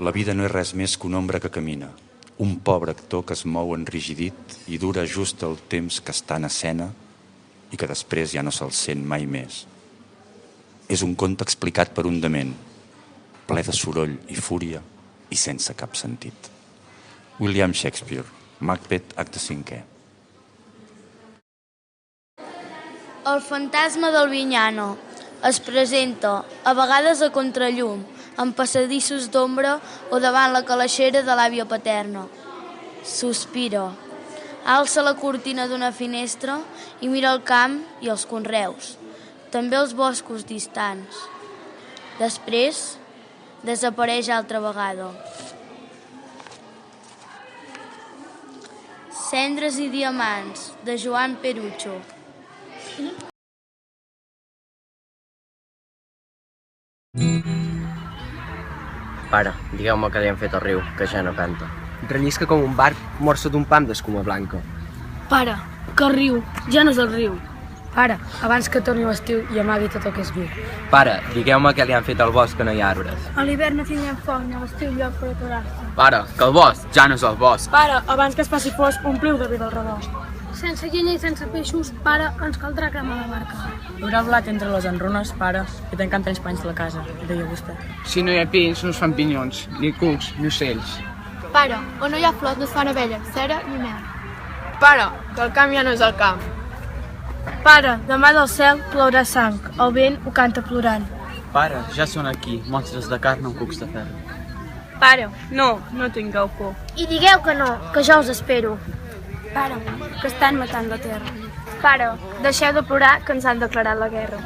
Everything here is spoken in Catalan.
La vida no és res més que una ombra que camina, un pobre actor que es mou enrigidit i dura just el temps que està en escena i que després ja no se'l sent mai més. És un conte explicat per un dement, ple de soroll i fúria i sense cap sentit. William Shakespeare, Macbeth, acte 5è. El fantasma del Vinyano es presenta, a vegades a contrallum, en passadissos d'ombra o davant la calaixera de l'àvia paterna. Sospira, alça la cortina d'una finestra i mira el camp i els conreus, també els boscos distants. Després, desapareix altra vegada. Cendres i diamants, de Joan Perucho. Pare, digueu-me què li han fet al riu, que ja no canta. Rellisca com un barc mort sota un pam d'escuma blanca. Pare, que el riu ja no és el riu. Pare, abans que torni l'estiu i amagui tot el que és viu. Pare, digueu-me què li han fet al bosc, que no hi ha arbres. A l'hivern no tindrem foc ni a l'estiu lloc per aturar-se. Pare, que el bosc ja no és el bosc. Pare, abans que es faci fosc, ompliu de vi del rebost. Sense llenya i sense peixos, pare, ens caldrà cremar la barca. Hi haurà blat entre les enrunes, pare, que te'n canten panys a la casa, deia vostè. Si no hi ha pins, no es fan pinyons, ni cucs, ni ocells. Pare, on no hi ha flors no es fan abelles, cera ni mel. Pare, que el camp ja no és el camp. Pare, demà del cel plourà sang, el vent ho canta plorant. Pare, ja són aquí, monstres de carn amb cucs de ferro. Pare, no tingueu por. I digueu que no, que jo us espero. Pare, que estan matant la terra. Pare, deixeu de plorar que ens han declarat la guerra.